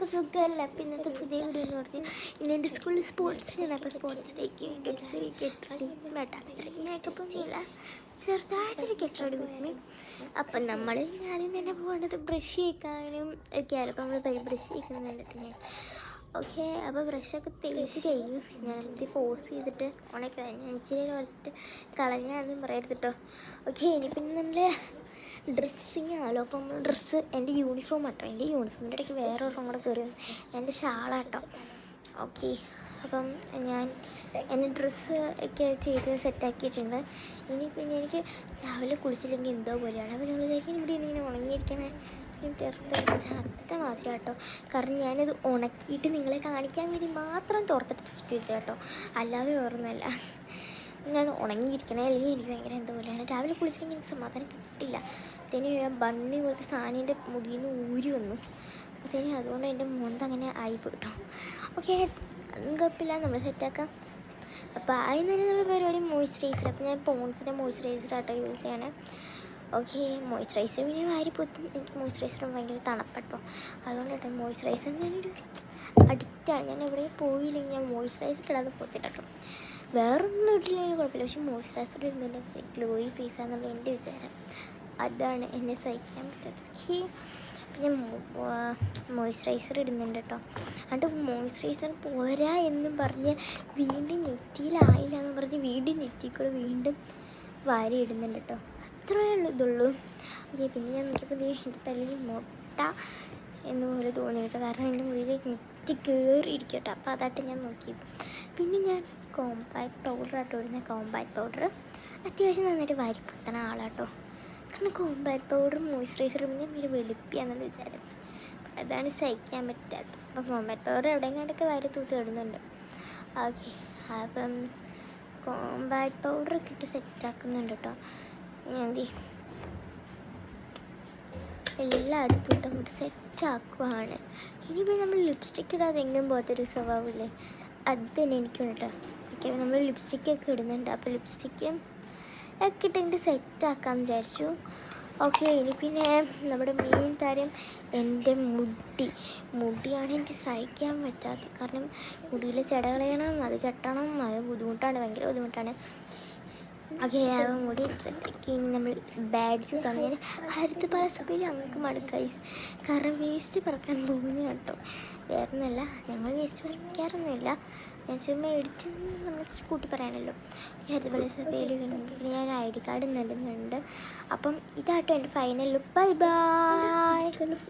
എല്ലാവർക്കും സുഖമല്ല. അപ്പം ഇന്നത്തെ പുതിയ വീഡിയോ എന്ന് പറഞ്ഞാൽ ഇന്ന് എൻ്റെ സ്കൂളിൽ സ്പോർട്സിനാണ്. അപ്പോൾ സ്പോർട്സ് ഡേക്ക് വേണ്ടി കെട്ടടി മേക്കപ്പൊന്നുമില്ല, ചെറുതായിട്ടൊരു കെട്ടടി കുഞ്ഞു. അപ്പം നമ്മൾ ആദ്യം തന്നെ പോകേണ്ടത് ബ്രഷ് ചെയ്യിക്കാനും ഒക്കെയാണ്. അപ്പോൾ നമ്മൾ ബ്രഷ് ചെയ്യിക്കുന്നുണ്ട് ഞാൻ. ഓക്കെ, അപ്പോൾ ബ്രഷൊക്കെ തേച്ച് കഴിഞ്ഞു. ഞാൻ ഇത് പോസ് ചെയ്തിട്ട് ഉണക്കി കഴിഞ്ഞു. ഇച്ചിരി വന്നിട്ട് കളഞ്ഞാന്നും പറയരുത് കേട്ടോ. ഓക്കെ, ഇനി പിന്നെ നമ്മൾ ഡ്രസ്സിങ് ആണല്ലോ. അപ്പോൾ നമ്മൾ ഡ്രസ്സ് എൻ്റെ യൂണിഫോം ആട്ടോ. എൻ്റെ യൂണിഫോമിൻ്റെ ഇടയ്ക്ക് വേറെ ഒരെണ്ണം കൂടെ കയറി എൻ്റെ ഷാളാട്ടോ. ഓക്കെ, അപ്പം ഞാൻ എൻ്റെ ഡ്രസ്സ് ഒക്കെ ചെയ്ത് സെറ്റാക്കിയിട്ടുണ്ട്. ഇനി പിന്നെ എനിക്ക് രാവിലെ കുളിച്ചില്ലെങ്കിൽ എന്തോ പോലെയാണ്. അപ്പോൾ നമ്മൾ വിചാരിക്കും ഇവിടെ ഇങ്ങനെ ഉണങ്ങിയിരിക്കണേ ചെറുതായിട്ട് ചത്ത മാതിരി കേട്ടോ. കാരണം ഞാനത് ഉണക്കിയിട്ട് നിങ്ങളെ കാണിക്കാൻ വേണ്ടി മാത്രം തോർത്തിട്ട് ചുറ്റി വെച്ചത് കേട്ടോ, അല്ലാതെ വേറൊന്നുമല്ല. ഞാൻ ഉണങ്ങിയിരിക്കണേ, അല്ലെങ്കിൽ എനിക്ക് ഭയങ്കര എന്താ പോലെയാണ്. രാവിലെ കുളിച്ചില്ലെങ്കിൽ എനിക്ക് സമാധാനം കിട്ടില്ല. അത്തേനും ബണ്ണി പോലത്തെ സാധനൻ്റെ മുടിയിൽ നിന്ന് ഊരി വന്നു. അത്തേനും അതുകൊണ്ട് എൻ്റെ മുഖത്ത് അങ്ങനെ ആയിപ്പോയി കേട്ടോ. ഓക്കെ, അതും കുഴപ്പമില്ല, നമ്മൾ സെറ്റാക്കാം. അപ്പോൾ ആദ്യം തന്നെ നമ്മുടെ പരിപാടി മോയ്സ്ചറൈസർ. അപ്പോൾ ഞാൻ പോൺസിൻ്റെ മോയ്സ്ചറൈസറാട്ടോ യൂസ് ചെയ്യണേ. ഓക്കെ, മോയ്സ്ചറൈസർ പിന്നെ വാരി പൊത്തും. എനിക്ക് മോയ്സ്ചറൈസർ ഭയങ്കര തണുപ്പട്ടോ. അതുകൊണ്ട് കേട്ടോ മോയ്സ്ചറൈസർ ഞാനൊരു അഡിക്റ്റാണ്. ഞാൻ എവിടെ പോയില്ലെങ്കിൽ ഞാൻ മോയ്സ്ചറൈസർ ഇടാതെ പോത്തില്ല കേട്ടോ. വേറൊന്നും ഇട്ടില്ലെങ്കിൽ കുഴപ്പമില്ല, പക്ഷെ മോയ്സ്ചറൈസർ ഇടുന്നതിൻ്റെ ഗ്ലോയി ഫേസാന്നുള്ള എൻ്റെ വിചാരം. അതാണ് എന്നെ സഹിക്കാൻ പറ്റാത്തത്. ഓക്കെ, ഞാൻ മോയ്സ്ചറൈസർ ഇടുന്നുണ്ട് കേട്ടോ. എന്നിട്ട് മോയ്സ്ചറൈസർ പോരാ എന്നും പറഞ്ഞ് വീണ്ടും നെറ്റിയിലായില്ല എന്ന് പറഞ്ഞ് വീണ്ടും നെറ്റിക്കൂടെ വീണ്ടും വാരി ഇടുന്നുണ്ട് കേട്ടോ. അത്രയേ ഇതുള്ളൂ. ഓക്കെ, പിന്നെ ഞാൻ നോക്കിയപ്പോൾ എൻ്റെ തലയിൽ മുട്ട എന്നുപോലെ തോന്നി കേട്ടോ. കാരണം എൻ്റെ മുടിയിലേക്ക് നെറ്റി കയറിയിരിക്കും കേട്ടോ. അപ്പോൾ അതായിട്ട് ഞാൻ നോക്കിയത്. പിന്നെ ഞാൻ കോമ്പാക്ട് പൗഡറാട്ടോ ഇടുന്നത്. കോമ്പാക്ട് പൗഡർ അത്യാവശ്യം നന്നായിട്ട് വാരിപ്പൊത്തണ ആളാട്ടോ. കാരണം കോമ്പാക്ട് പൗഡറും മോയ്സ്ചറൈസറും ഞാൻ ഒരു വെളുപ്പിയാണെന്ന് വിചാരം. അതാണ് സഹിക്കാൻ പറ്റാത്തത്. അപ്പോൾ കോമ്പാക്ട് പൗഡർ എവിടെയെങ്കിലൊക്കെ വാരി തൂത്ത് ഇടുന്നുണ്ട്. ഓക്കെ, അപ്പം കോമ്പാക്ട് പൗഡറൊക്കെ ഇട്ട് സെറ്റാക്കുന്നുണ്ട് കേട്ടോ. ഞാൻ എല്ലായിടത്തും ഇട്ട് അങ്ങോട്ട് സെറ്റാക്കുവാണ്. ഇനിയിപ്പോൾ നമ്മൾ ലിപ്സ്റ്റിക്ക് ഇടാതെ എങ്ങും പോകാത്തൊരു സ്വഭാവമില്ലേ, അത് തന്നെ എനിക്കുണ്ട് കേട്ടോ. ഓക്കെ, നമ്മൾ ലിപ്സ്റ്റിക്കൊക്കെ ഇടുന്നുണ്ട്. അപ്പോൾ ലിപ്സ്റ്റിക്ക് ഒക്കെ ഇട്ടെങ്കിൽ സെറ്റാക്കാമെന്ന് വിചാരിച്ചു. ഓക്കെ, ഇനി പിന്നെ നമ്മുടെ മെയിൻ താരം എൻ്റെ മുടിയാണ് എനിക്ക് സഹിക്കാൻ പറ്റാത്തത്. കാരണം മുടിയിൽ ചെട കളയണം, അത് കെട്ടണം, അത് ബുദ്ധിമുട്ടാണ്, ഭയങ്കര ബുദ്ധിമുട്ടാണ്. ഓക്കെ, മുടി സെറ്റാക്കി നമ്മൾ ബാഡ്ജ് തുടങ്ങി ഹരിത പരസഭയിൽ അങ്ങക്ക് മടുക്കായി. കാരണം വേസ്റ്റ് പറക്കാൻ പോകുന്നു കേട്ടോ. വേറൊന്നുമല്ല, ഞങ്ങൾ വേസ്റ്റ് പറിക്കാറൊന്നുമില്ല. ഞാൻ ചുമ്മാ ഇടിച്ച് നമ്മൾ കൂട്ടി പറയാനല്ലോ. ഹരിത പരസഭയിൽ ഞാൻ ID കാർഡ് നേടുന്നുണ്ട്. അപ്പം ഇതാട്ടോ എൻ്റെ ഫൈനൽ ലുക്ക്. Bye bye.